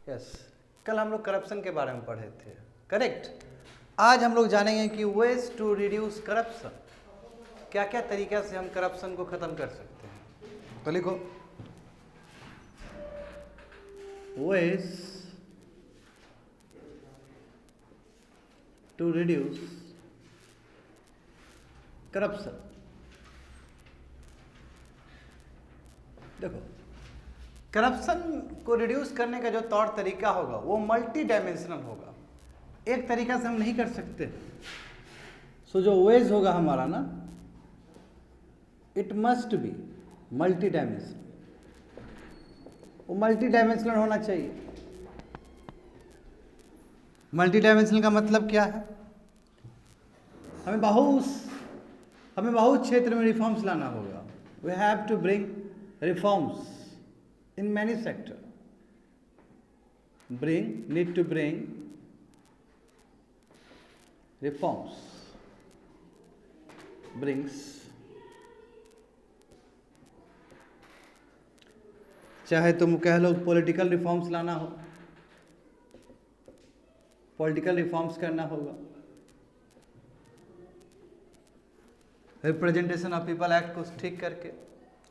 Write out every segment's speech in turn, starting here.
Yes, कल हम लोग करप्शन के बारे में पढ़े थे, करेक्ट। आज हम लोग जानेंगे कि वेज टू रिड्यूस करप्शन, क्या क्या तरीका से हम करप्शन को खत्म कर सकते हैं। तो लिखो, वेज टू रिड्यूस करप्शन। देखो, करप्शन को रिड्यूस करने का जो तौर तरीका होगा वो मल्टी डायमेंशनल होगा, एक तरीका से हम नहीं कर सकते। सो जो वेज होगा हमारा ना, it must be multi dimensional, वो मल्टी डायमेंशनल होना चाहिए। मल्टी डायमेंशनल का मतलब क्या है? हमें बहुत क्षेत्र में रिफॉर्म्स लाना होगा। We have to bring reforms in many sector, need to bring reforms, brings, चाहे तुम कह लो पॉलिटिकल रिफॉर्म्स लाना हो, पॉलिटिकल रिफॉर्म्स करना होगा, रिप्रेजेंटेशन ऑफ पीपल एक्ट को ठीक करके,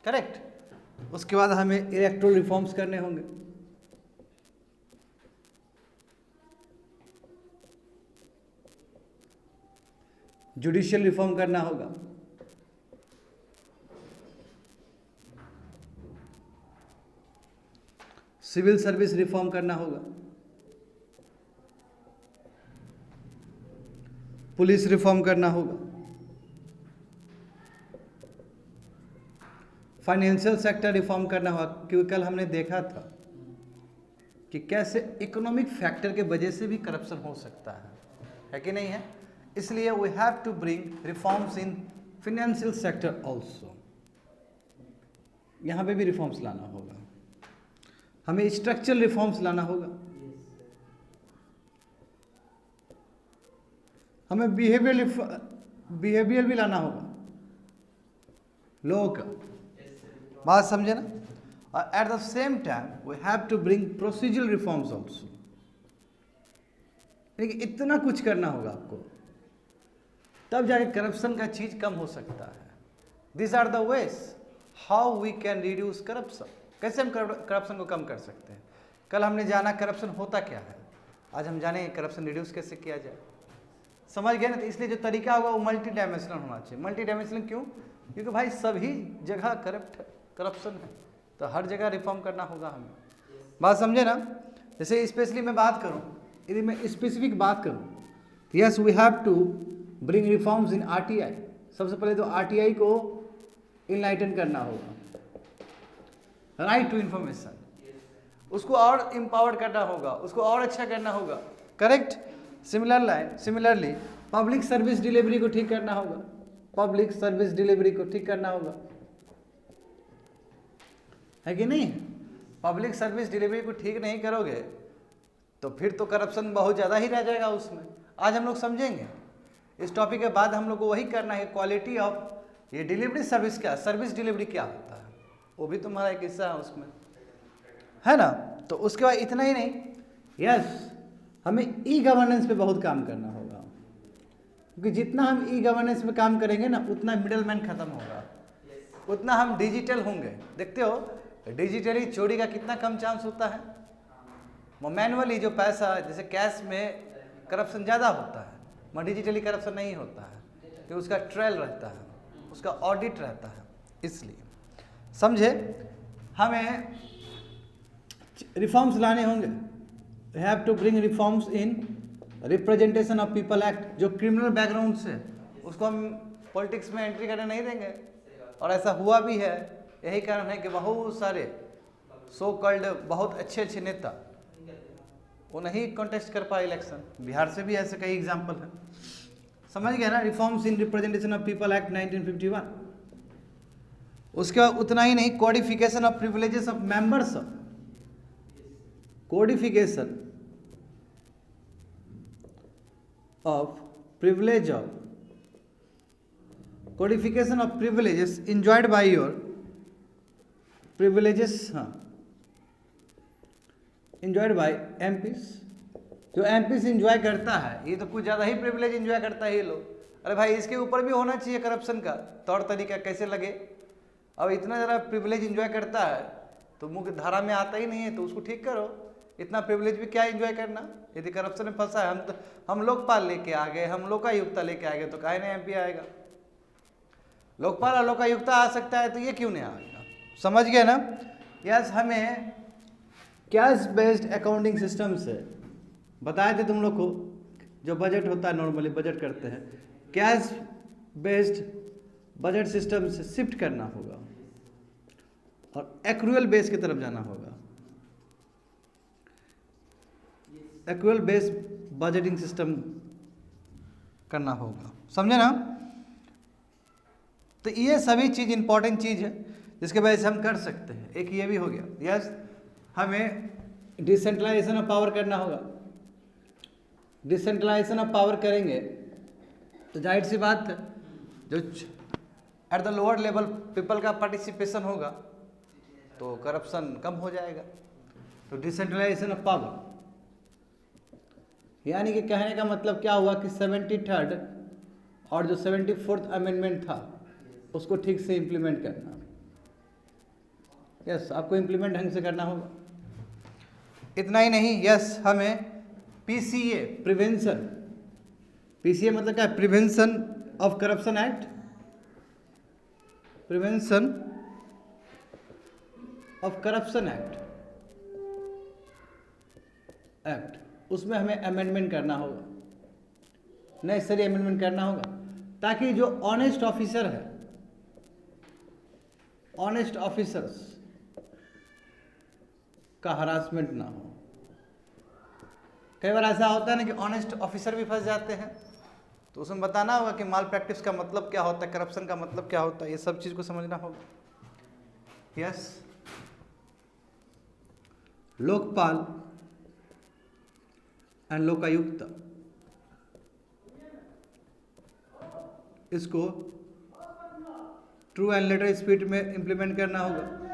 करेक्ट। उसके बाद हमें इलेक्टोरल रिफॉर्म्स करने होंगे, जुडिशियल रिफॉर्म करना होगा, सिविल सर्विस रिफॉर्म करना होगा, पुलिस रिफॉर्म करना होगा, फाइनेंशियल सेक्टर रिफॉर्म करना होगा। क्योंकि कल हमने देखा था कि कैसे इकोनॉमिक फैक्टर के वजह से भी करप्शन हो सकता है कि नहीं है। इसलिए we have to bring reforms in financial sector also, यहाँ पे भी रिफॉर्म्स लाना होगा। हमें स्ट्रक्चरल रिफॉर्म्स लाना होगा, हमें बिहेवियर भी लाना होगा लोगों का, बात समझे ना। और at the same time we have to bring procedural reforms also. लेकिन इतना कुछ करना होगा आपको, तब जाके करप्शन का चीज कम हो सकता है। This are the ways how we can reduce corruption. कैसे हम करप्शन को कम कर सकते हैं। कल हमने जाना करप्शन होता क्या है, आज हम जानेंगे करप्शन रिड्यूस कैसे किया जाए। समझ गए ना। तो इसलिए जो तरीका होगा वो मल्टी डायमेंशनल होना चाहिए। मल्टी डायमेंशनल क्यों? क्योंकि भाई सभी जगह करप्शन है, तो हर जगह रिफॉर्म करना होगा हमें। बात समझे ना। जैसे स्पेशली मैं बात करूं, यदि मैं स्पेसिफिक बात करूं, तो yes we have to bring reforms in RTI. सबसे पहले तो आरटीआई को इनलाइटन करना होगा, राइट टू इंफॉर्मेशन, उसको और एम्पावर्ड करना होगा, उसको और अच्छा करना होगा, correct. Similarly public service delivery को ठीक करना होगा, पब्लिक सर्विस डिलीवरी को ठीक करना होगा, है कि नहीं। पब्लिक सर्विस डिलीवरी को ठीक नहीं करोगे तो फिर तो करप्शन बहुत ज़्यादा ही रह जाएगा उसमें। आज हम लोग समझेंगे इस टॉपिक के बाद। हम लोग को वही करना है, क्वालिटी ऑफ ये डिलीवरी सर्विस, क्या सर्विस डिलीवरी क्या होता है, वो भी तुम्हारा एक हिस्सा है उसमें, है ना। तो उसके बाद इतना ही नहीं, यस हमें ई गवर्नेंस पे बहुत काम करना होगा। क्योंकि जितना हम ई गवर्नेंस में काम करेंगे ना, उतना मिडल मैन खत्म होगा, उतना हम डिजिटल होंगे। देखते हो डिजिटली चोरी का कितना कम चांस होता है। मैनुअली जो पैसा, जैसे कैश में करप्शन ज़्यादा होता है, मगर डिजिटली करप्शन नहीं होता है, क्योंकि उसका ट्रायल रहता है, उसका ऑडिट रहता है। इसलिए समझे, हमें रिफॉर्म्स लाने होंगे। We have to bring reforms in representation of people act. जो क्रिमिनल बैकग्राउंड से, उसको हम पॉलिटिक्स में एंट्री करने नहीं देंगे, और ऐसा हुआ भी है। यही कारण है कि बहुत सारे सो कॉल्ड बहुत अच्छे नेता वो नहीं कॉन्टेस्ट कर पाए इलेक्शन। बिहार से भी ऐसे कई एग्जाम्पल हैं, समझ गए ना। Reforms in representation of people act 1951। उसके बाद उतना ही नहीं, codification of privileges of members, codification of privileges enjoyed by your privileges, enjoyed by MPs। जो MPs इंजॉय करता है, ये तो कुछ ज़्यादा ही प्रिविलेज इंजॉय करता है ये लोग। अरे भाई इसके ऊपर भी होना चाहिए करप्शन का तौर तरीका, कैसे लगे। अब इतना ज़्यादा प्रिविलेज इंजॉय करता है तो मुख्य धारा में आता ही नहीं है, तो उसको ठीक करो। इतना प्रिविलेज भी क्या इंजॉय करना। यदि करप्शन में फंसा है, हम लोकपाल लेके आ गए, हम लोकायुक्ता लेके आ गए, तो काहे नहीं MP आएगा। लोकपाल और लोकायुक्ता आ सकता है तो ये क्यों नहीं आएगा। समझ गए ना। यस, हमें कैश बेस्ड अकाउंटिंग सिस्टम से बताए थे तुम लोग को, जो बजट होता है नॉर्मली बजट करते हैं, कैश बेस्ड बजट सिस्टम से शिफ्ट करना होगा और एक्रूअल बेस की तरफ जाना होगा। एक्रूअल बेस बजटिंग सिस्टम करना होगा, समझे ना। तो ये सभी चीज़ इंपॉर्टेंट चीज़ है जिसके वजह से हम कर सकते हैं। एक ये भी हो गया। यस, हमें डिसेंट्रलाइजेशन ऑफ पावर करना होगा। डिसेंट्रलाइजेशन ऑफ पावर करेंगे तो जाहिर सी बात है, जो at the lower level people का पार्टिसिपेशन होगा तो करप्शन कम हो जाएगा। तो डिसेंट्रलाइजेशन ऑफ पावर यानी कि कहने का मतलब क्या हुआ कि 73rd और जो 74th अमेंडमेंट था उसको ठीक से इम्प्लीमेंट करना। यस, आपको इम्प्लीमेंट ढंग से करना होगा। इतना ही नहीं, यस, हमें PCA प्रिवेंशन, PCA मतलब क्या है, prevention of corruption act, prevention of corruption act, उसमें हमें अमेंडमेंट करना होगा, नेसेसरी अमेंडमेंट करना होगा, ताकि जो ऑनेस्ट ऑफिसर है, ऑनेस्ट ऑफिसर्स का हरासमेंट ना हो। कई बार ऐसा होता है ना कि ऑनेस्ट ऑफिसर भी फंस जाते हैं, तो उसमें बताना होगा कि माल प्रैक्टिस का मतलब क्या होता है, करप्शन का मतलब क्या होता है, ये सब चीज़ को समझना होगा। यस, लोकपाल एंड लोकायुक्त, इसको ट्रू एंड लेटर स्पीड में इंप्लीमेंट करना होगा।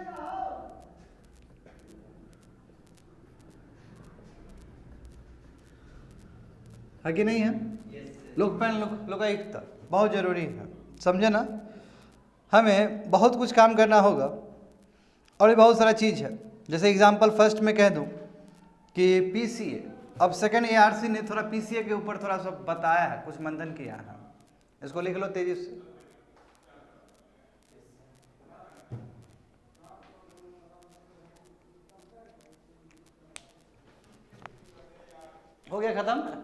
है कि नहीं है। लोकपाल लोकायुक्त बहुत जरूरी है, समझे ना। हमें बहुत कुछ काम करना होगा और भी बहुत सारा चीज़ है। जैसे एग्जांपल फर्स्ट में कह दूं कि PCA, अब सेकंड ARC ने थोड़ा PCA के ऊपर थोड़ा सा बताया है, कुछ मंथन किया है, इसको लिख लो तेजी से। हो गया खत्म।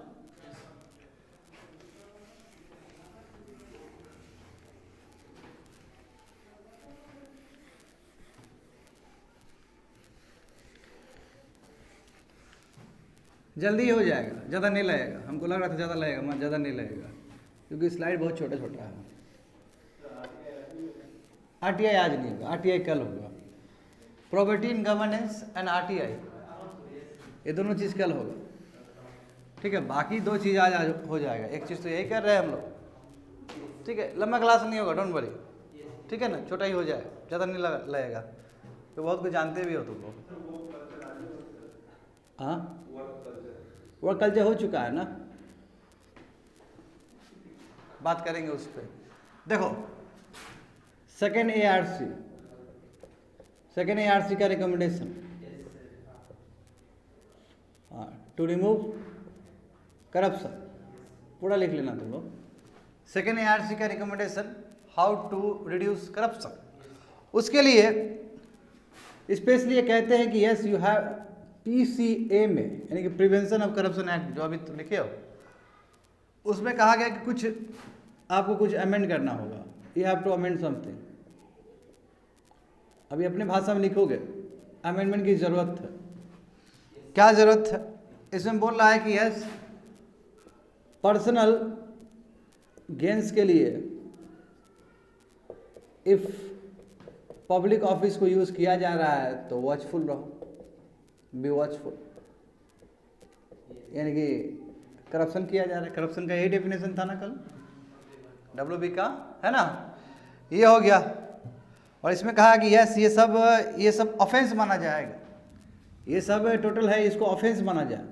जल्दी हो जाएगा, ज़्यादा नहीं लगेगा। हमको लग रहा था ज़्यादा लगेगा, मगर ज़्यादा नहीं लगेगा क्योंकि स्लाइड बहुत छोटा छोटा है। RTI आज नहीं होगा, RTI कल होगा। Property in governance and RTI, ये दोनों चीज़ कल होगा, ठीक है। बाकी दो चीज़ आज हो जाएगा। एक चीज़ तो यही कर रहे हैं हम लोग, ठीक है। लंबा क्लास नहीं होगा, डोंट वरी, ठीक है ना, छोटा ही हो जाए, ज़्यादा नहीं लगेगा। तो बहुत कुछ जानते भी हो तुम लोग। हाँ, वर्क कल्चर हो चुका है ना, बात करेंगे उस पर। देखो, सेकेंड ARC का रिकमेंडेशन, हाँ, टू रिमूव करप्शन, पूरा लिख लेना तुम लोग। सेकेंड ARC का recommendation, how to reduce corruption. उसके लिए स्पेशली कहते हैं कि यस यू हैव PCA में, यानी कि प्रिवेंशन ऑफ करप्शन एक्ट, जो अभी तुम लिखे हो, उसमें कहा गया कि कुछ आपको कुछ अमेंड करना होगा। You have to amend something. अभी अपने भाषा में लिखोगे, अमेंडमेंट की ज़रूरत है। क्या ज़रूरत है? इसमें बोल रहा है कि यस, पर्सनल गेंस के लिए इफ पब्लिक ऑफिस को यूज़ किया जा रहा है तो वॉचफुल रहो, बी वॉचफुल। यानी कि करप्शन किया जा रहा है, करप्शन का यही डेफिनेशन था ना कल WB का, है ना। ये हो गया। और इसमें कहा कि यस ये सब ऑफेंस माना जाएगा, ये सब टोटल है, इसको ऑफेंस माना जाए।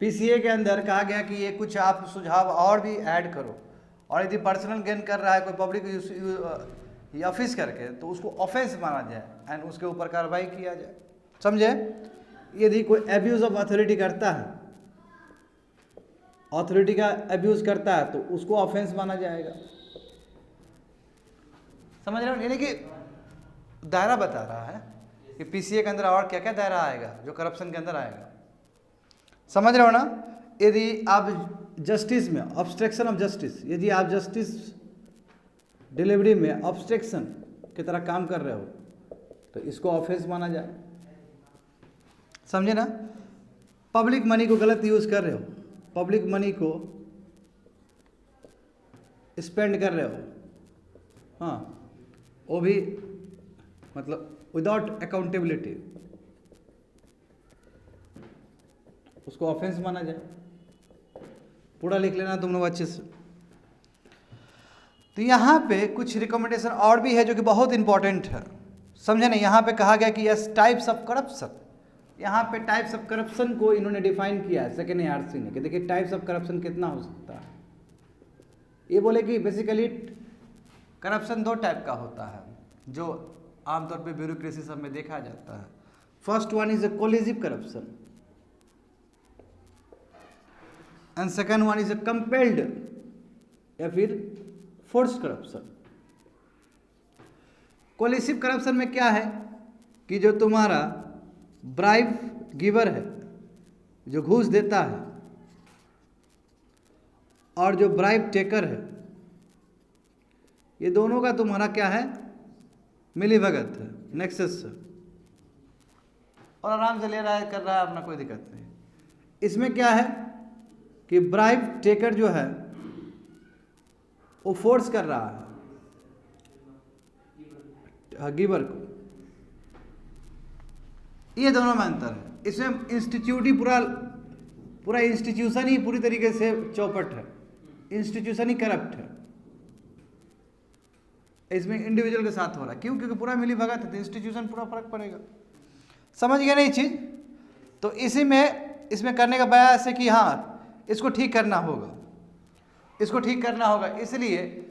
पीसीए के अंदर कहा गया कि ये कुछ आप सुझाव और भी ऐड करो, और यदि पर्सनल गेन कर रहा है कोई पब्लिक ऑफिस करके तो उसको ऑफेंस माना जाए एंड उसके ऊपर कार्रवाई किया जाए। समझे? यदि कोई एब्यूज ऑफ अथॉरिटी करता है, अथॉरिटी का एब्यूज करता है तो उसको ऑफेंस माना जाएगा। समझ रहे हो? यानी कि दायरा बता रहा है कि पीसीए के अंदर और क्या क्या दायरा आएगा जो करप्शन के अंदर आएगा। समझ रहे हो ना? यदि आप जस्टिस में ऑब्स्ट्रक्शन ऑफ जस्टिस, यदि आप जस्टिस डिलीवरी में ऑब्स्ट्रक्शन की तरह काम कर रहे हो तो इसको ऑफेंस माना जाए। समझे ना? पब्लिक मनी को गलत यूज कर रहे हो, पब्लिक मनी को स्पेंड कर रहे हो, हाँ, वो भी मतलब विदाउट अकाउंटेबिलिटी, उसको ऑफेंस माना जाए। पूरा लिख लेना तुम लोग अच्छे से। तो यहाँ पे कुछ रिकमेंडेशन और भी है जो कि बहुत इंपॉर्टेंट है। समझे ना? यहाँ पे कहा गया कि यस टाइप्स ऑफ करप्शन, यहाँ पे टाइप्स ऑफ करप्शन को इन्होंने डिफाइन किया है सेकेंड ARC ने, कि देखिए टाइप्स ऑफ करप्शन कितना हो सकता है। ये बोले कि बेसिकली करप्शन 2 टाइप का होता है जो आमतौर पे ब्यूरोक्रेसी सब में देखा जाता है। First one is a collusive corruption and second one is a compelled या फिर फोर्स करप्शन। कोलिसिव करप्शन में क्या है कि जो तुम्हारा ब्राइब गिवर है, जो घूस देता है, और जो ब्राइब टेकर है, ये दोनों का तुम्हारा क्या है? मिलीभगत है, नेक्सस है, और आराम से ले रहा है, कर रहा है अपना, कोई दिक्कत नहीं। इसमें क्या है कि ब्राइब टेकर जो है वो फोर्स कर रहा है गिवर को। ये दोनों में अंतर है। इसमें इंस्टीट्यूट ही पूरा इंस्टीट्यूशन ही पूरी तरीके से चौपट है, इंस्टीट्यूशन ही करप्ट है। इसमें इंडिविजुअल के साथ हो रहा है। क्यों? क्योंकि पूरा मिली भगत है तो इंस्टीट्यूशन पूरा फर्क पड़ेगा। समझ गया नहीं चीज? तो इसमें करने का प्रयास है कि हाँ इसको ठीक करना होगा, इसको ठीक करना होगा। इसलिए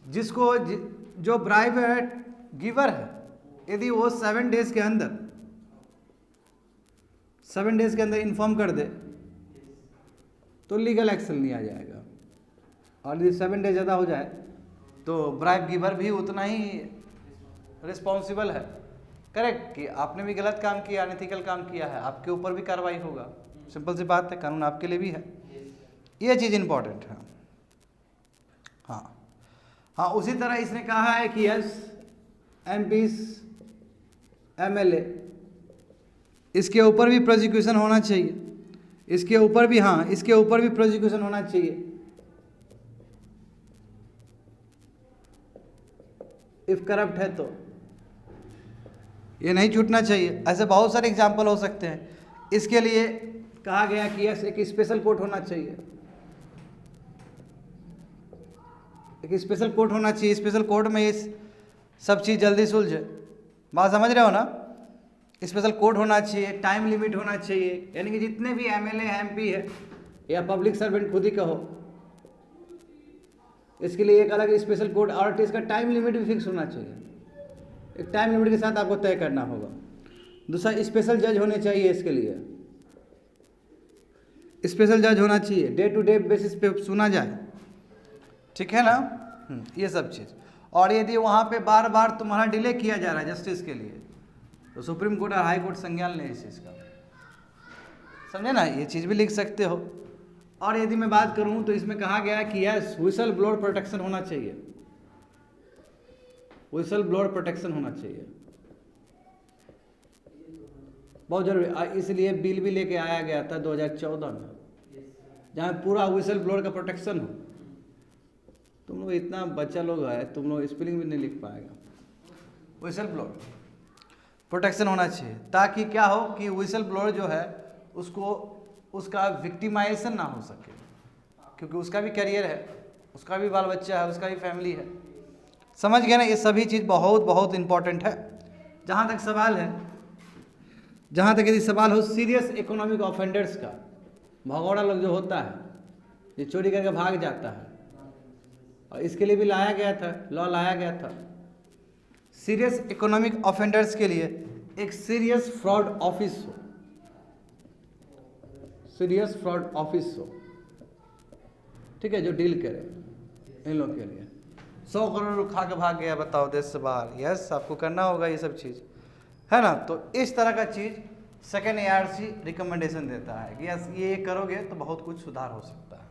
जिसको जो ब्राइब गिवर है, यदि वो 7 डेज के अंदर इन्फॉर्म कर दे तो लीगल एक्शन लिया जाएगा, और यदि 7 डेज ज़्यादा हो जाए तो ब्राइब गिवर भी उतना ही रिस्पॉन्सिबल है, करेक्ट, कि आपने भी गलत काम किया, अनएथिकल काम किया है, आपके ऊपर भी कार्रवाई होगा। सिंपल सी बात है, कानून आपके लिए भी है। ये चीज़ इंपॉर्टेंट है। हाँ, उसी तरह इसने कहा है कि यस MPs MLA इसके ऊपर भी प्रोसिक्यूशन होना चाहिए, इसके ऊपर भी प्रोसिक्यूशन होना चाहिए इफ करप्ट है तो। ये नहीं छूटना चाहिए। ऐसे बहुत सारे एग्जाम्पल हो सकते हैं। इसके लिए कहा गया कि यस एक स्पेशल कोर्ट होना चाहिए, एक स्पेशल कोर्ट होना चाहिए। स्पेशल कोर्ट में ये सब चीज़ जल्दी सुलझे। बात समझ रहे हो ना? स्पेशल कोर्ट होना चाहिए, टाइम लिमिट होना चाहिए, यानी कि जितने भी MLA MP है या पब्लिक सर्वेंट खुद ही कहो, इसके लिए एक अलग स्पेशल कोर्ट, और इसका टाइम लिमिट भी फिक्स होना चाहिए। एक टाइम लिमिट के साथ आपको तय करना होगा। दूसरा, स्पेशल जज होने चाहिए। इसके लिए स्पेशल जज होना चाहिए, डे टू डे बेसिस पे सुना जाए, ठीक है ना? ये सब चीज़। और यदि वहाँ पे बार बार तुम्हारा डिले किया जा रहा है जस्टिस के लिए तो सुप्रीम कोर्ट और हाई कोर्ट संज्ञान ले इस चीज़ का। समझे ना? ये चीज़ भी लिख सकते हो। और यदि मैं बात करूँ तो इसमें कहा गया है कि यस व्हिसल ब्लोअर प्रोटेक्शन होना चाहिए, व्हिसल ब्लोअर प्रोटेक्शन होना चाहिए, बहुत जरूरी। इसलिए बिल भी लेके आया गया था 2014 में, जहाँ पूरा व्हिसल ब्लोअर का प्रोटेक्शन हो। तुम लोग इतना बच्चा लोग है, तुम लोग स्पेलिंग भी नहीं लिख पाएगा। व्हिसल ब्लोअर प्रोटेक्शन होना चाहिए, ताकि क्या हो कि व्हिसल ब्लोअर जो है उसका विक्टिमाइजेशन ना हो सके, क्योंकि उसका भी करियर है, उसका भी बाल बच्चा है, उसका भी फैमिली है। समझ गए ना? ये सभी चीज़ बहुत बहुत इंपॉर्टेंट है। जहाँ तक सवाल है जहाँ तक यदि सवाल हो सीरियस इकोनॉमिक ऑफेंडर्स का, भगौड़ा लोग जो होता है, ये चोरी करके भाग जाता है, और इसके लिए भी लाया गया था, लॉ लाया गया था। सीरियस इकोनॉमिक ऑफेंडर्स के लिए एक सीरियस फ्रॉड ऑफिस हो, सीरियस फ्रॉड ऑफिस हो, ठीक है, जो डील करे इन लोग के लिए। 100 करोड़ खा के भाग गया, बताओ, देश से बाहर, यस आपको करना होगा ये सब चीज़, है ना। तो इस तरह का चीज़ सेकेंड ARC रिकमेंडेशन देता है कि यस ये करोगे तो बहुत कुछ सुधार हो सकता है।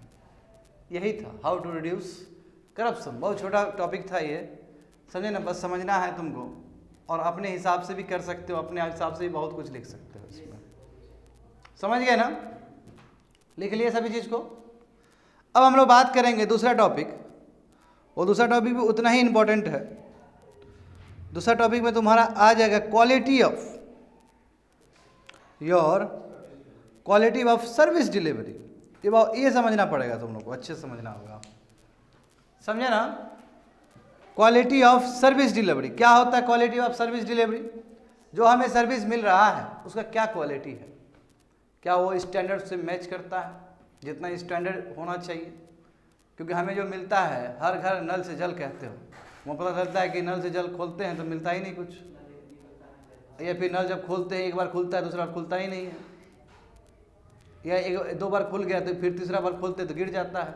यही था हाउ टू रिड्यूस करप्शन। बहुत छोटा टॉपिक था ये, समझे ना, बस समझना है तुमको, और अपने हिसाब से भी कर सकते हो, अपने हिसाब से भी बहुत कुछ लिख सकते हो इसमें, समझ गए ना, लिख लिए सभी चीज़ को। अब हम लोग बात करेंगे दूसरा टॉपिक, और दूसरा टॉपिक भी उतना ही इम्पोर्टेंट है। दूसरा टॉपिक में तुम्हारा आ जाएगा quality of your, quality of service delivery. ये समझना पड़ेगा तुम लोग को, अच्छे से समझना होगा, समझे ना। क्वालिटी ऑफ सर्विस डिलीवरी क्या होता है? क्वालिटी ऑफ सर्विस डिलीवरी, जो हमें सर्विस मिल रहा है उसका क्या क्वालिटी है, क्या वो स्टैंडर्ड से मैच करता है, जितना स्टैंडर्ड होना चाहिए। क्योंकि हमें जो मिलता है, हर घर नल से जल कहते हो, वो पता चलता है कि नल से जल खोलते हैं तो मिलता ही नहीं कुछ, या फिर नल जब खोलते हैं एक बार खुलता है, दूसरा बार खुलता ही नहीं है, या एक 2 बार खुल गया तो फिर तीसरा बार खोलते तो गिर जाता है,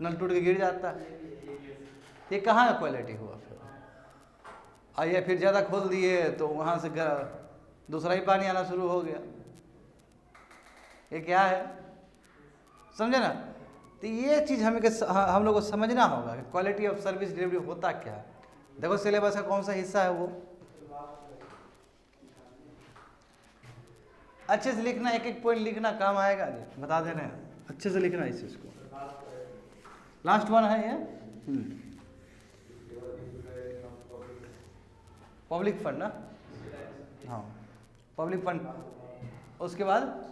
नल टूट के गिर जाता है। ये कहाँ का क्वालिटी हुआ फिर? या फिर ज़्यादा खोल दिए तो वहाँ से दूसरा ही पानी आना शुरू हो गया, ये क्या है, समझे ना। तो ये चीज़ हम लोग को समझना होगा कि क्वालिटी ऑफ सर्विस डिलीवरी होता क्या है। देखो सिलेबस का कौन सा हिस्सा है वो अच्छे से लिखना, एक एक पॉइंट लिखना काम आएगा, बता दे रहे हैं, अच्छे से लिखना इस चीज़ को। लास्ट वन है ये पब्लिक फंड ना, हाँ पब्लिक फंड। उसके बाद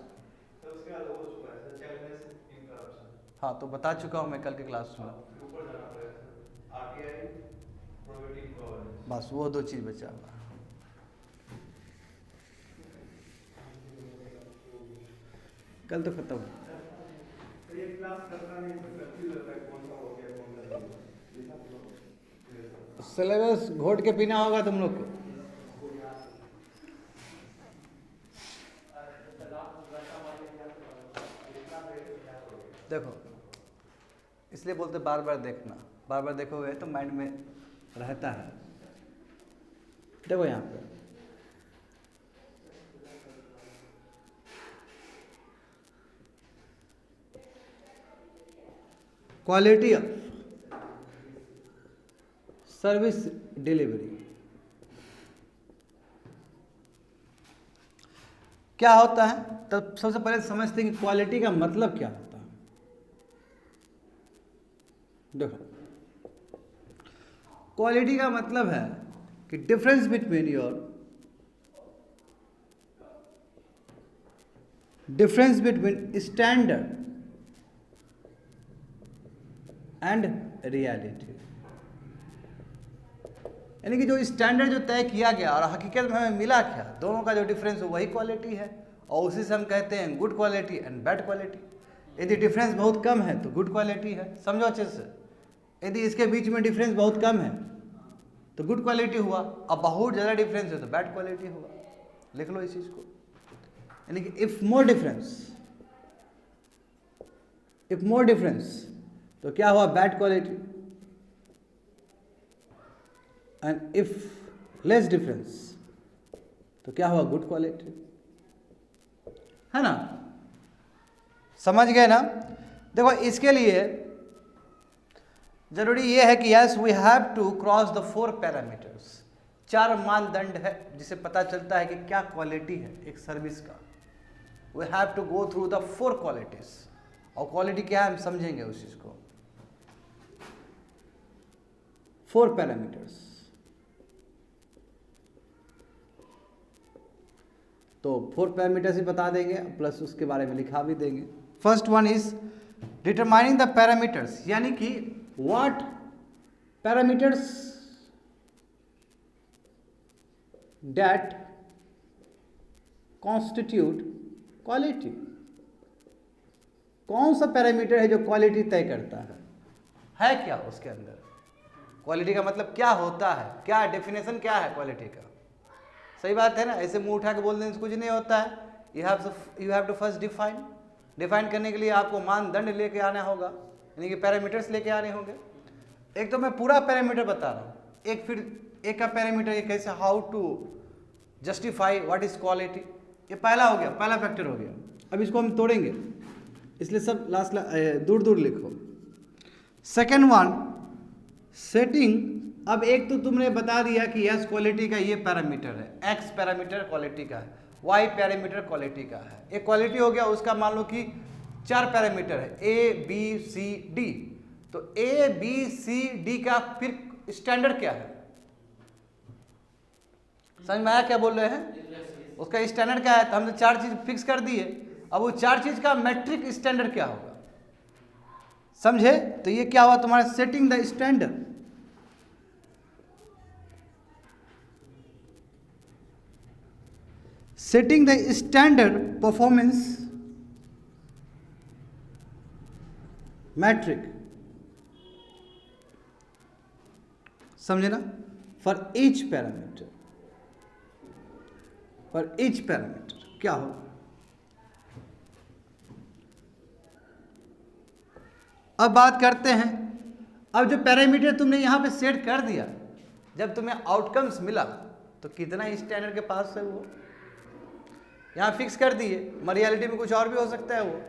हाँ तो बता चुका हूँ मैं कल के क्लास में, बस वो 2 चीज़ बचा हुआ, कल तो खत्म। सिलेबस घोट के पीना होगा तुम लोग को। देखो इसलिए बोलते बार बार देखना, बार बार देखोगे तो माइंड में रहता है। देखो यहाँ पे क्वालिटी ऑफ सर्विस डिलीवरी क्या होता है, तब सबसे पहले समझते हैं कि क्वालिटी का मतलब क्या होता है। देखो क्वालिटी का मतलब है कि difference between standard and reality, यानी कि जो स्टैंडर्ड जो तय किया गया और हकीकत में हमें मिला क्या, दोनों का जो डिफरेंस है वही क्वालिटी है, और उसी से हम कहते हैं good quality and bad quality. यदि डिफरेंस बहुत कम है तो गुड क्वालिटी है, समझो अच्छे से। यदि इसके बीच में डिफरेंस बहुत कम है तो गुड क्वालिटी हुआ, अब बहुत ज़्यादा डिफरेंस है तो बैड क्वालिटी हुआ। लिख लो इस चीज़ को, यानी कि इफ मोर डिफरेंस तो क्या हुआ, bad quality, and if less difference तो क्या हुआ, गुड क्वालिटी, है ना। समझ गए ना। देखो इसके लिए जरूरी ये है कि yes we have to cross the 4 parameters, 4 मानदंड है जिसे पता चलता है कि क्या क्वालिटी है एक सर्विस का। We have to go through the 4 qualities, और क्वालिटी क्या है हम समझेंगे उस चीज को। 4 पैरामीटर्स, तो 4 पैरामीटर्स ही बता देंगे प्लस उसके बारे में लिखा भी देंगे। First one is determining the parameters, यानी कि what parameters that constitute quality. कौन सा पैरामीटर है जो क्वालिटी तय करता है क्या उसके अंदर? क्वालिटी का मतलब क्या होता है, क्या डेफिनेशन क्या है क्वालिटी का? सही बात है ना, ऐसे मुंह उठा के बोल देने से कुछ नहीं होता है। You have to first define करने के लिए आपको मानदंड लेके आना होगा, यानी कि पैरामीटर्स लेके आने होंगे। एक तो मैं पूरा पैरामीटर बता रहा हूँ, एक का पैरामीटर ये कैसे, how to justify what is quality, ये पहला हो गया, पहला फैक्टर हो गया। अब इसको हम तोड़ेंगे, इसलिए सब लास्ट दूर दूर लिखो। Second one, setting. अब एक तो तुमने बता दिया कि यस क्वालिटी का ये पैरामीटर है, एक्स पैरामीटर क्वालिटी का है, वाई पैरामीटर क्वालिटी का है। एक क्वालिटी हो गया, उसका मान लो कि 4 पैरामीटर है, ए बी सी डी। तो ए बी सी डी का फिर स्टैंडर्ड क्या है? समझ में आया क्या बोल रहे हैं? उसका स्टैंडर्ड क्या है? तो हमने 4 चीज फिक्स कर दी है। अब वो 4 चीज का मैट्रिक स्टैंडर्ड क्या होगा, समझे? तो ये क्या हुआ तुम्हारा, setting the standard. Setting the standard performance metric, समझे ना? For each parameter, for each parameter क्या हो? अब बात करते हैं, अब जो पैरामीटर तुमने यहां पे सेट कर दिया, जब तुम्हें आउटकम्स मिला तो कितना स्टैंडर्ड के पास है वो यहां फिक्स कर दिए। रियलिटी में कुछ और भी हो सकता है, वो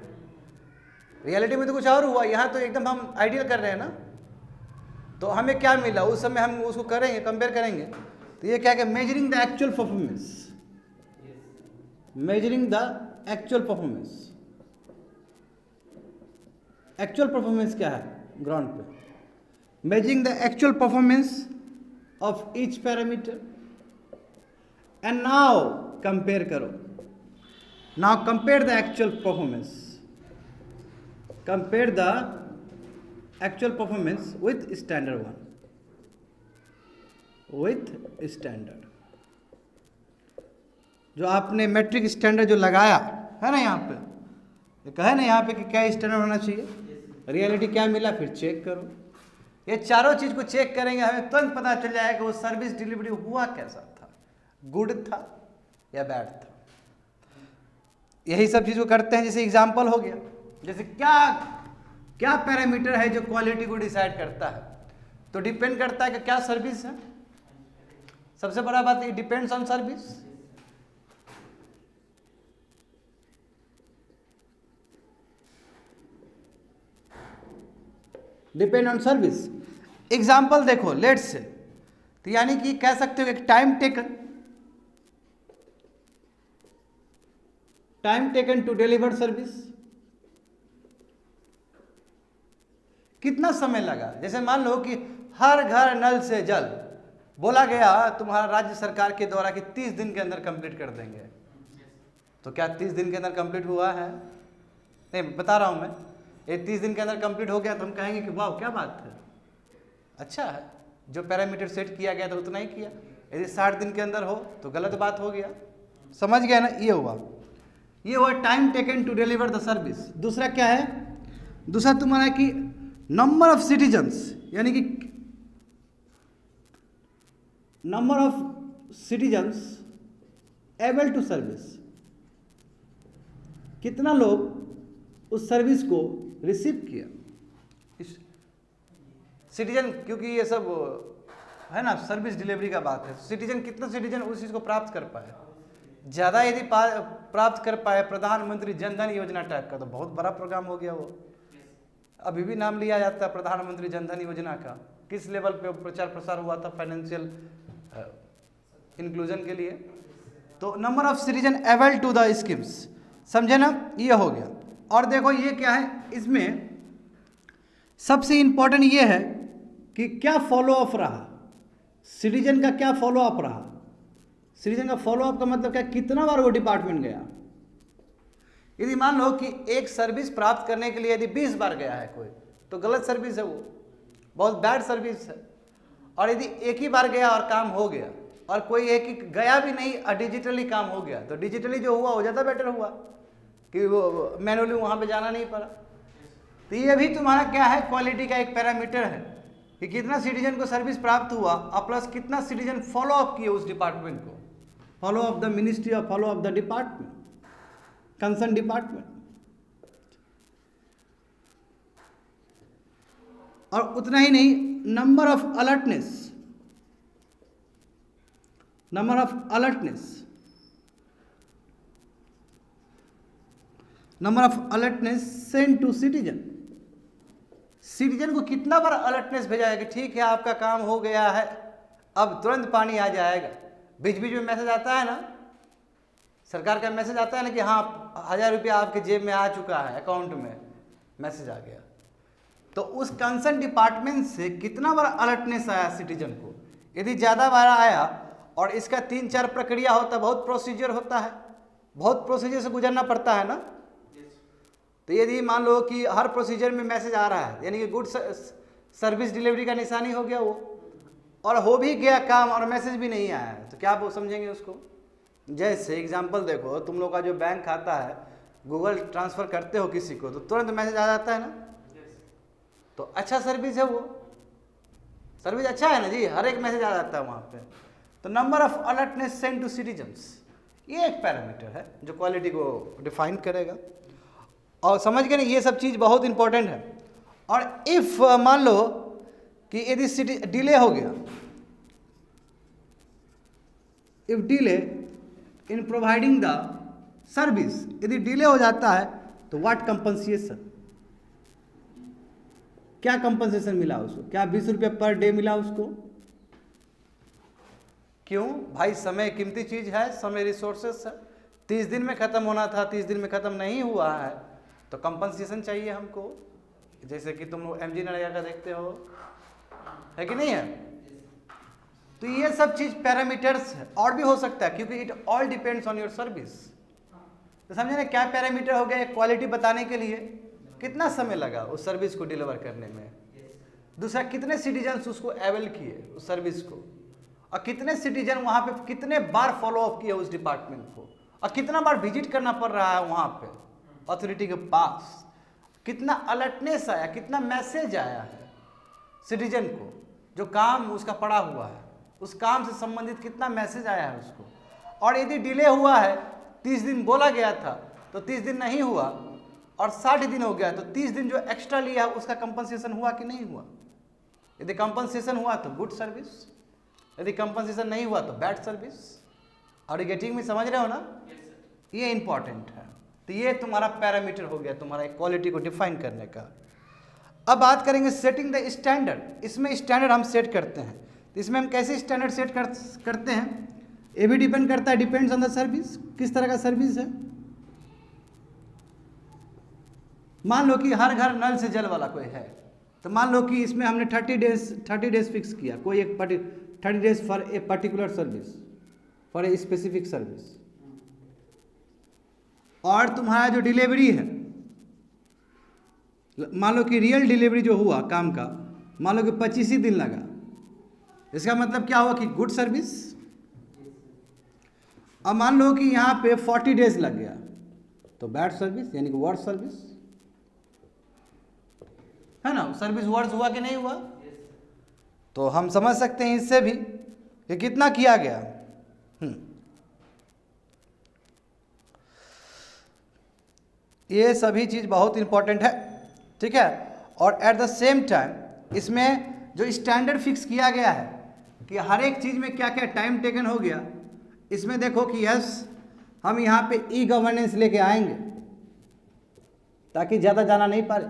रियलिटी में तो कुछ और हुआ, यहां तो एकदम हम आइडियल कर रहे हैं ना। तो हमें क्या मिला उस समय, हम उसको करेंगे, कंपेयर करेंगे। तो ये क्या है, measuring the actual performance, measuring the actual performance. Actual performance क्या है ग्राउंड पे? Measuring the actual performance of each parameter. And now compare करो, now compare the actual performance, compare the actual performance with standard one, with standard. जो आपने matric standard जो लगाया है ना यहाँ पे, ये कहे ना यहाँ पे कि क्या स्टैंडर्ड होना चाहिए, रियलिटी क्या मिला, फिर चेक करो। ये चारों चीज को चेक करेंगे, हमें तुरंत पता चल जाएगा कि वो सर्विस डिलीवरी हुआ कैसा था, गुड था या बैड था। यही सब चीज को करते हैं। जैसे एग्जाम्पल हो गया, जैसे क्या क्या पैरामीटर है जो क्वालिटी को डिसाइड करता है? तो डिपेंड करता है कि क्या सर्विस है। सबसे बड़ा बात, ये depends on service. Depend on service. Example देखो, लेट्स से, तो यानी कि कह सकते हो एक time taken to deliver service, कितना समय लगा। जैसे मान लो कि हर घर नल से जल, बोला गया तुम्हारा राज्य सरकार के द्वारा कि 30 दिन के अंदर कंप्लीट कर देंगे। तो क्या 30 दिन के अंदर कंप्लीट हुआ है? नहीं, बता रहा हूं मैं, ये 30 दिन के अंदर कंप्लीट हो गया तो हम कहेंगे कि वाह क्या बात है, अच्छा है, जो पैरामीटर सेट किया गया था उतना ही किया। यदि 60 दिन के अंदर हो तो गलत बात हो गया। समझ गया ना? ये हुआ time taken to deliver the service. दूसरा क्या है? दूसरा तुम्हारा कि नंबर ऑफ सिटीजन्स, यानी कि number of citizens able to service, कितना लोग उस सर्विस को रिसीव किया। सिटीजन, क्योंकि ये सब है ना सर्विस डिलीवरी का बात है, सिटीजन कितना सिटीजन उस चीज को प्राप्त कर पाए। ज़्यादा यदि प्राप्त कर पाए, प्रधानमंत्री जनधन योजना टाइप का, तो बहुत बड़ा प्रोग्राम हो गया वो। अभी भी नाम लिया जाता है प्रधानमंत्री जनधन योजना का। किस लेवल पे प्रचार प्रसार हुआ था फाइनेंशियल इंक्लूजन के लिए। तो number of citizen able to the schemes, समझे ना? ये हो गया। और देखो ये क्या है, इसमें सबसे इंपॉर्टेंट ये है कि क्या फॉलो अप रहा, सिटीजन का क्या फॉलो अप रहा। सिटीजन का फॉलो अप का मतलब क्या, कितना बार वो डिपार्टमेंट गया। यदि मान लो कि एक सर्विस प्राप्त करने के लिए यदि 20 बार गया है कोई, तो गलत सर्विस है वो, बहुत बैड सर्विस है। और यदि एक ही बार गया और काम हो गया और कोई है कि गया भी नहीं और डिजिटली काम हो गया, तो डिजिटली जो हुआ हो ज़्यादा बेटर हुआ कि वो मैनुअली वहाँ पे जाना नहीं पड़ा। तो ये भी तुम्हारा क्या है, क्वालिटी का एक पैरामीटर है कि कितना सिटीजन को सर्विस प्राप्त हुआ और प्लस कितना सिटीजन फॉलो अप किए उस डिपार्टमेंट को, फॉलो अप द मिनिस्ट्री और follow up the department, concern department. और उतना ही नहीं, number of alertness, number of alertness, number of alertness send to citizen. Citizen को कितना बार अलर्टनेस भेजा है कि ठीक है आपका काम हो गया है, अब तुरंत पानी आ जाएगा। बीच बीच में मैसेज आता है ना, सरकार का मैसेज आता है ना कि हाँ 1000 रुपया आपके जेब में आ चुका है, अकाउंट में मैसेज आ गया। तो उस कंसर्न डिपार्टमेंट से कितना बार अलर्टनेस आया सिटीजन को। यदि ज़्यादा बार आया और इसका 3-4 प्रक्रिया होता, बहुत प्रोसीजर होता है, बहुत प्रोसीजर से गुजरना पड़ता है ना। तो यदि मान लो कि हर प्रोसीजर में मैसेज आ रहा है, यानी कि गुड सर्विस डिलीवरी का निशानी हो गया वो, और हो भी गया काम और मैसेज भी नहीं आया है, तो क्या आप समझेंगे उसको। जैसे एग्जांपल देखो, तुम लोग का जो बैंक खाता है, गूगल ट्रांसफ़र करते हो किसी को तो तुरंत मैसेज आ जाता है ना, तो अच्छा सर्विस है वो, सर्विस अच्छा है ना जी, हर एक मैसेज आ जाता है वहाँ पे। तो number of alertness send to citizens, ये एक पैरामीटर है जो क्वालिटी को डिफाइन करेगा। और समझ गए ना, ये सब चीज़ बहुत इंपॉर्टेंट है। और इफ़ मान लो कि यदि सिटी डिले हो गया, if delay in providing the service, यदि डिले हो जाता है तो व्हाट कंपनसेशन, क्या कंपनसेशन मिला उसको, क्या 20 रुपया पर डे मिला उसको। क्यों भाई, समय कीमती चीज है, समय रिसोर्सेस है, 30 दिन में खत्म होना था, 30 दिन में खत्म नहीं हुआ है, तो कंपनसेशन चाहिए हमको। जैसे कि तुम लोग MG नरेगा का देखते हो, है कि नहीं है। तो ये सब चीज पैरामीटर्स है, और भी हो सकता है क्योंकि it all depends on your service. तो समझे ना, क्या पैरामीटर हो गया, क्वालिटी बताने के लिए कितना समय लगा उस सर्विस को डिलीवर करने में, दूसरा कितने सिटीजन्स उसको अवेल किए उस सर्विस को, और कितने सिटीजन वहाँ पे कितने बार फॉलो अप किए उस डिपार्टमेंट को, और कितना बार विजिट करना पड़ रहा है वहाँ पे अथॉरिटी के पास, कितना अलर्टनेस आया, कितना मैसेज आया है सिटीजन को, जो काम उसका पड़ा हुआ है उस काम से संबंधित कितना मैसेज आया है उसको। और यदि डिले हुआ है, 30 दिन बोला गया था तो 30 दिन नहीं हुआ और 60 दिन हो गया, तो 30 दिन जो एक्स्ट्रा लिया है उसका कंपनसेशन हुआ कि नहीं हुआ। यदि कंपनसेशन हुआ तो गुड सर्विस, यदि कंपनसेशन नहीं हुआ तो बैड सर्विस। और गेटिंग में समझ रहे हो ना, ये इंपॉर्टेंट है। तो ये तुम्हारा पैरामीटर हो गया तुम्हारा क्वालिटी को डिफाइन करने का। अब बात करेंगे सेटिंग द स्टैंडर्ड। इसमें स्टैंडर्ड हम सेट करते हैं, तो इसमें हम कैसे स्टैंडर्ड सेट करते हैं, ये भी डिपेंड करता है, डिपेंड्स ऑन द सर्विस, किस तरह का सर्विस है। मान लो कि हर घर नल से जल वाला कोई है, तो मान लो कि इसमें हमने 30 डेज फिक्स किया, कोई एक 30 days for a particular service, for a specific service. और तुम्हारा जो डिलीवरी है, मान लो कि रियल डिलीवरी जो हुआ काम का, मान लो कि 25 ही दिन लगा, इसका मतलब क्या हुआ कि गुड सर्विस। अब मान लो कि यहाँ पे 40 डेज लग गया, तो बैड सर्विस, यानी कि वर्स्ट सर्विस है ना। सर्विस वर्स्ट हुआ कि नहीं हुआ। तो हम समझ सकते हैं इससे भी कि कितना किया गया। ये सभी चीज़ बहुत इंपॉर्टेंट है, ठीक है। और एट द सेम टाइम इसमें जो स्टैंडर्ड फिक्स किया गया है कि हर एक चीज़ में क्या क्या टाइम टेकन हो गया, इसमें देखो कि यस हम यहाँ पे ई गवर्नेंस लेके आएंगे ताकि ज़्यादा जाना नहीं पड़े।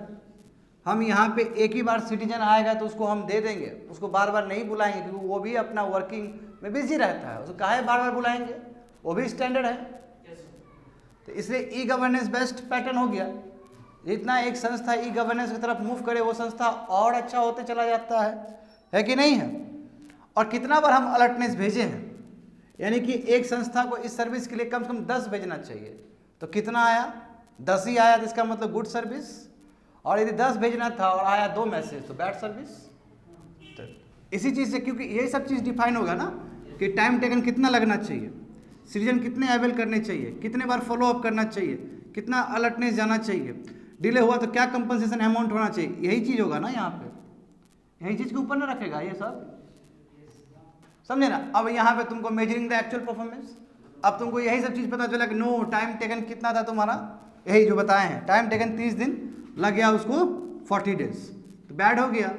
हम यहाँ पे एक ही बार सिटीजन आएगा तो उसको हम दे देंगे, उसको बार बार नहीं बुलाएंगे क्योंकि वो भी अपना वर्किंग में बिजी रहता है, उसको काहे बार बार बुलाएंगे, वो भी स्टैंडर्ड है। तो इसलिए ई गवर्नेंस बेस्ट पैटर्न हो गया। जितना एक संस्था ई गवर्नेंस की तरफ मूव करे वो संस्था और अच्छा होते चला जाता है कि नहीं है। और कितना बार हम अलर्टनेस भेजे हैं, यानी कि एक संस्था को इस सर्विस के लिए कम से कम 10 भेजना चाहिए, तो कितना आया, 10 ही आया, तो इसका मतलब गुड सर्विस। और यदि 10 भेजना था और आया 2 मैसेज तो बैड सर्विस। तो इसी चीज़ से, क्योंकि ये सब चीज़ डिफाइन होगा ना कि टाइम टेकन कितना लगना चाहिए, सिटीजन कितने अवेल करने चाहिए, कितने बार फॉलो अप करना चाहिए, कितना अलर्टनेस जाना चाहिए, डिले हुआ तो क्या कंपनसेशन अमाउंट होना चाहिए, यही चीज़ होगा ना यहाँ पे, यही चीज़ के ऊपर ना रखेगा ये सब, समझे ना। अब यहाँ पे तुमको मेजरिंग द एक्चुअल परफॉर्मेंस, अब तुमको यही सब चीज़ पता चला कि नो टाइम टेकन कितना था तुम्हारा, यही जो बताए हैं टाइम टेकन 30 दिन लग गया उसको 40 डेज, तो बैड हो गया।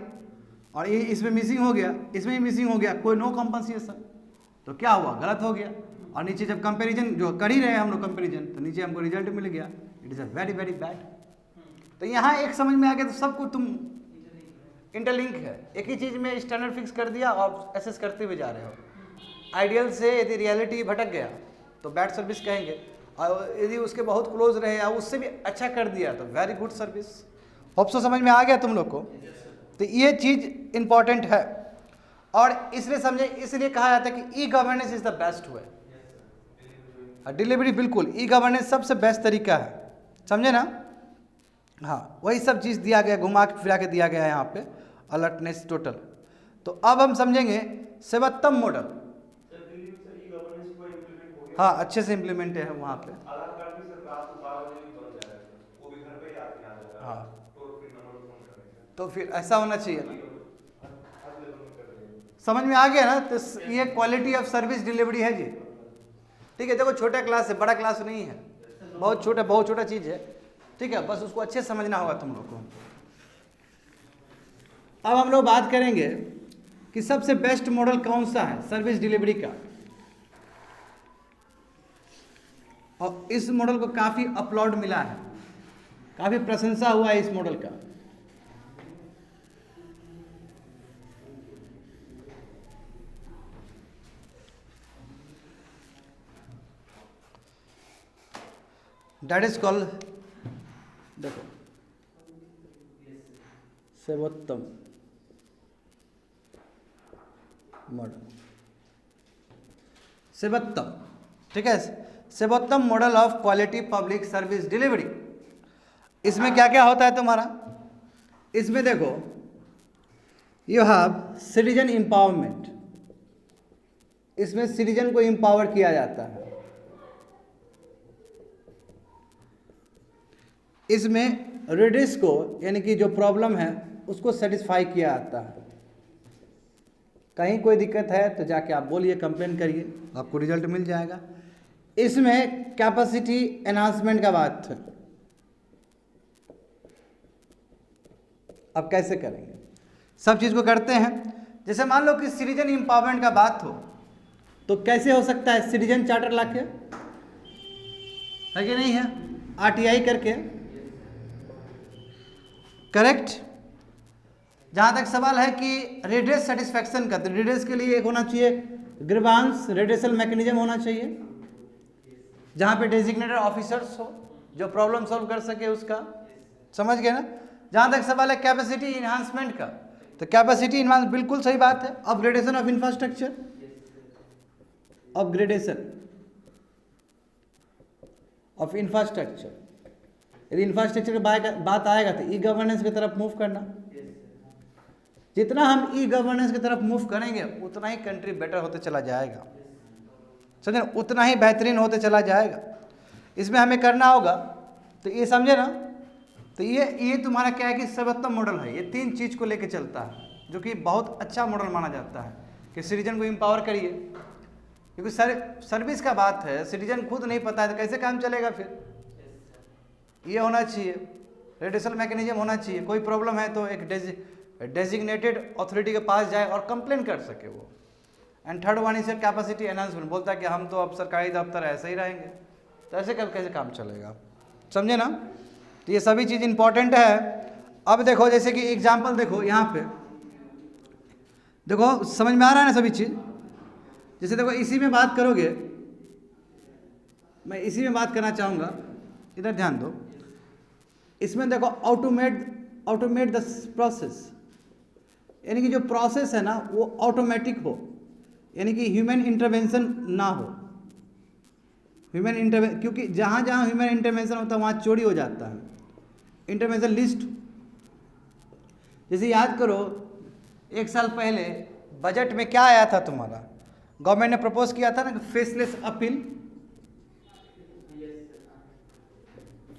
और ये इसमें मिसिंग हो गया, इसमें भी मिसिंग हो गया, कोई नो कंपनसेशन, तो क्या हुआ, गलत हो गया। और नीचे जब कंपैरिजन जो कर ही रहे हैं हम लोग कंपैरिजन, तो नीचे हमको रिजल्ट मिल गया, it is a very very bad. तो यहाँ एक समझ में आ गया, तो सबको तुम इंटरलिंक है, एक ही चीज़ में स्टैंडर्ड फिक्स कर दिया और एसेस करते हुए जा रहे हो। आइडियल से यदि रियलिटी भटक गया तो बैड सर्विस कहेंगे, और यदि उसके बहुत क्लोज रहे और उससे भी अच्छा कर दिया तो very good service. Hope so समझ में आ गया तुम लोग को। तो ये चीज़ इंपॉर्टेंट है, और इसलिए समझे, इसलिए कहा जाता है कि e governance is the best way. Delivery बिल्कुल ई गवर्नेंस सबसे बेस्ट तरीका है, समझे ना। हाँ, वही सब चीज़ दिया गया, घुमा के फिरा के दिया गया है यहाँ पे, अलर्टनेस टोटल। तो अब हम समझेंगे सेवोत्तम मॉडल। हाँ, अच्छे से इम्प्लीमेंट है वहाँ पे। हाँ, तो फिर ऐसा होना चाहिए ना, समझ में आ गया ना। तो ये क्वालिटी ऑफ सर्विस डिलीवरी है जी, ठीक है। देखो छोटा क्लास है, बड़ा क्लास नहीं है, बहुत छोटा चीज़ है, ठीक है। बस उसको अच्छे समझना होगा तुम लोग को। अब हम लोग बात करेंगे कि सबसे बेस्ट मॉडल कौन सा है सर्विस डिलीवरी का, और इस मॉडल को काफ़ी अपलॉड मिला है, काफ़ी प्रशंसा हुआ है इस मॉडल का। दैट इज कॉल्ड, देखो सेवोत्तम मॉडल, सेवोत्तम, ठीक है, Sevottam model of quality public service delivery. इसमें क्या क्या होता है तुम्हारा, इसमें देखो यू हैव सिटीजन एम्पावरमेंट, इसमें सिटीजन को एम्पावर किया जाता है, इसमें रेडिस को यानी कि जो प्रॉब्लम है उसको सेटिस्फाई किया जाता है। कहीं कोई दिक्कत है तो जाके आप बोलिए, कंप्लेन करिए, आपको रिजल्ट मिल जाएगा। इसमें कैपेसिटी एनहांसमेंट का बात है, अब कैसे करेंगे, सब चीज़ को करते हैं। जैसे मान लो कि सिटीजन एम्पावरमेंट का बात हो तो कैसे हो सकता है, सिटीजन चार्टर लाके, है कि नहीं है, RTI करके, करेक्ट। जहाँ तक सवाल है कि रेडियस सेटिस्फैक्शन का, तो रेडियस के लिए एक होना चाहिए ग्रीवांस रेडियसल मैकेनिज्म होना चाहिए, जहाँ पे डेजिग्नेटेड ऑफिसर्स हो जो प्रॉब्लम सॉल्व कर सके उसका, समझ गए ना। जहाँ तक सवाल है कैपेसिटी इन्हांसमेंट का, तो कैपेसिटी इन्हांस बिल्कुल सही बात है। Upgradation of infrastructure, upgradation of infrastructure, यदि इंफ्रास्ट्रक्चर की बात आएगा तो ई गवर्नेंस की तरफ मूव करना। जितना हम ई गवर्नेंस की तरफ मूव करेंगे उतना ही कंट्री बेटर होते चला जाएगा, समझे, उतना ही बेहतरीन होते चला जाएगा। इसमें हमें करना होगा, तो ये समझे ना। तो ये तुम्हारा क्या है कि सर्वोत्तम मॉडल है, ये 3 चीज़ को लेके चलता है, जो कि बहुत अच्छा मॉडल माना जाता है कि सिटीजन को एम्पावर करिए, क्योंकि सर्विस का बात है, सिटीजन खुद नहीं पता है तो कैसे काम चलेगा। फिर ये होना चाहिए, रेडियल मैकेनिज्म होना चाहिए, कोई प्रॉब्लम है तो एक डेजिग्नेटेड अथॉरिटी के पास जाए और कंप्लेन कर सके वो। And third one is capacity enhancement, बोलता है कि हम तो अब सरकारी दफ्तर ऐसे ही रहेंगे, तो ऐसे कैसे काम चलेगा, समझे ना। तो ये सभी चीज़ इंपॉर्टेंट है। अब देखो जैसे कि एग्जाम्पल देखो यहाँ पे, देखो समझ में आ रहा है ना सभी चीज़। जैसे देखो इसी में बात करोगे, मैं इसी में बात करना चाहूँगा, इधर ध्यान दो। इसमें देखो ऑटोमेट द प्रोसेस, यानी कि जो प्रोसेस है ना वो ऑटोमेटिक हो, यानी कि ह्यूमन इंटरवेंशन ना हो। ह्यूमन इंटरवेंशन, क्योंकि जहाँ जहाँ ह्यूमन इंटरवेंशन होता है वहाँ चोरी हो जाता है। इंटरवेंशन लिस्ट, जैसे याद करो 1 साल पहले बजट में क्या आया था तुम्हारा, गवर्नमेंट ने प्रपोज किया था ना कि फेसलेस अपील,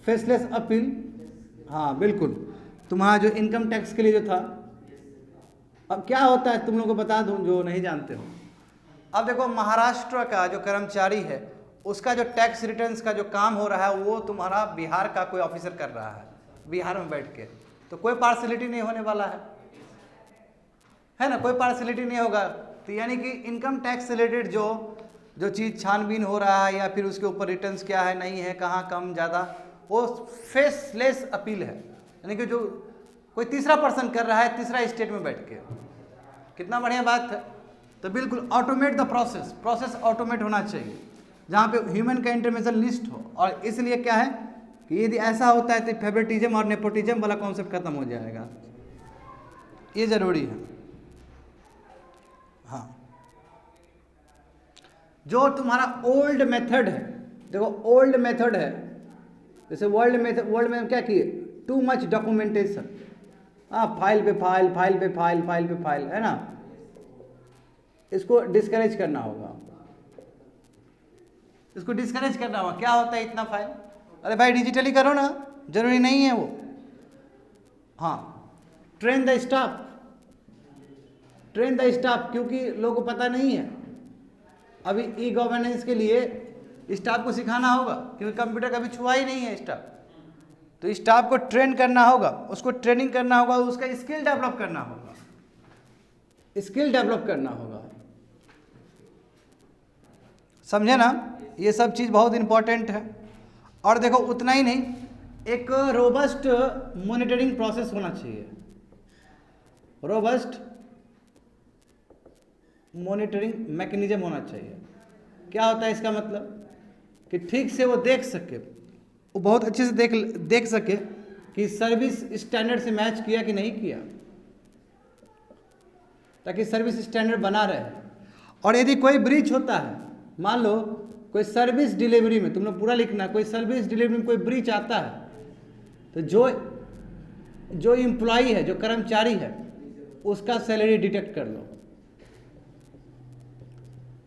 फेसलेस अपील, हाँ बिल्कुल, तुम्हारा जो इनकम टैक्स के लिए जो था। अब क्या होता है तुम लोगों को बता दूं जो नहीं जानते हो। अब देखो महाराष्ट्र का जो कर्मचारी है उसका जो टैक्स रिटर्न्स का जो काम हो रहा है वो तुम्हारा बिहार का कोई ऑफिसर कर रहा है बिहार में बैठ के, तो कोई पार्शलिटी नहीं होने वाला है ना, कोई पार्शलिटी नहीं होगा। तो यानी कि इनकम टैक्स से रिलेटेड जो चीज़ छानबीन हो रहा है या फिर उसके ऊपर रिटर्न्स क्या है नहीं है, कहाँ कम ज़्यादा, वो फेसलेस अपील है, यानी कि जो कोई तीसरा पर्सन कर रहा है तीसरा स्टेट में बैठ के। कितना बढ़िया बात है। तो बिल्कुल automate the process, process automate होना चाहिए जहाँ पे ह्यूमन का इंटरवेंशन लिस्ट हो। और इसलिए क्या है कि यदि ऐसा होता है तो फेवरेटिज्म और नेपोटिज्म वाला कॉन्सेप्ट खत्म हो जाएगा, ये जरूरी है। हाँ, जो तुम्हारा ओल्ड मेथड है, देखो ओल्ड मेथड है, जैसे वर्ल्ड में क्या किए, टू मच डॉक्यूमेंटेशन, हाँ फाइल पे फाइल, फाइल पे फाइल, फाइल पे फाइल, है ना, इसको डिस्करेज करना होगा, इसको डिस्करेज करना होगा। क्या होता है इतना फाइल, अरे भाई डिजिटली करो ना, जरूरी नहीं है वो। हाँ, train the staff, train the staff, क्योंकि लोगों को पता नहीं है अभी ई गवर्नेंस के लिए स्टाफ को सिखाना होगा, क्योंकि कंप्यूटर कभी छुआ ही नहीं है स्टाफ, तो स्टाफ को ट्रेन करना होगा, उसको ट्रेनिंग करना होगा, उसका स्किल डेवलप करना होगा, स्किल डेवलप करना होगा, समझे ना, ये सब चीज़ बहुत इंपॉर्टेंट है। और देखो उतना ही नहीं, एक रोबस्ट मॉनिटरिंग प्रोसेस होना चाहिए, रोबस्ट मॉनिटरिंग मैकेनिज्म होना चाहिए। क्या होता है इसका मतलब कि ठीक से वो देख सके, वो बहुत अच्छे से देख सके कि सर्विस स्टैंडर्ड से मैच किया कि नहीं किया, ताकि सर्विस स्टैंडर्ड बना रहे। और यदि कोई ब्रीच होता है, मान लो कोई सर्विस डिलीवरी में, तुम लोग पूरा लिखना, कोई सर्विस डिलीवरी में कोई ब्रीच आता है, तो जो एम्प्लॉई है, जो कर्मचारी है, उसका सैलरी डिडक्ट कर लो।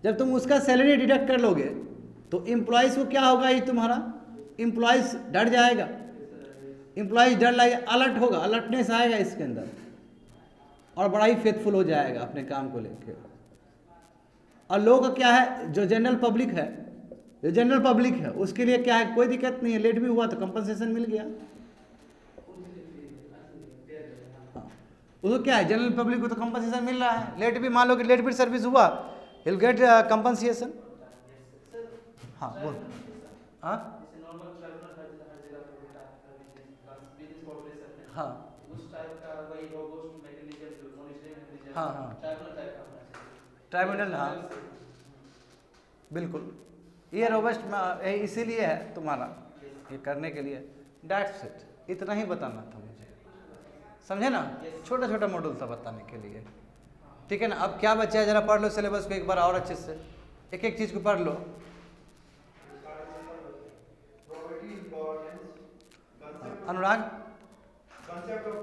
जब तुम उसका सैलरी डिडक्ट कर लोगे तो एम्प्लॉइज को क्या होगा, ये तुम्हारा एम्प्लॉइज डर जाएगा, एम्प्लॉइज डर लगेगा, अलर्ट होगा, अलर्टनेस आएगा इसके अंदर, और बड़ा ही फेथफुल हो जाएगा अपने काम को लेकर। और लोग क्या है, जो जनरल पब्लिक है, जो जनरल पब्लिक है उसके लिए क्या है, कोई दिक्कत नहीं है, लेट भी हुआ तो कंपनसेशन मिल गया। उसको क्या है, जनरल पब्लिक को तो कंपनसेशन मिल रहा है, लेट भी, मान लो कि लेट भी सर्विस हुआ, he'll get compensation। हाँ बोल। हाँ हाँ हाँ हाँ ट्राइब्यूनल, हाँ बिल्कुल, ये रोबस्ट इसीलिए है तुम्हारा, ये करने के लिए। दैट्स इट, इतना ही बताना था मुझे, समझे ना, छोटा छोटा मॉड्यूल था बताने के लिए, ठीक है ना। अब क्या बचा है, जरा पढ़ लो सिलेबस को एक बार और अच्छे से, एक एक चीज को पढ़ लो। अनुराग, concept of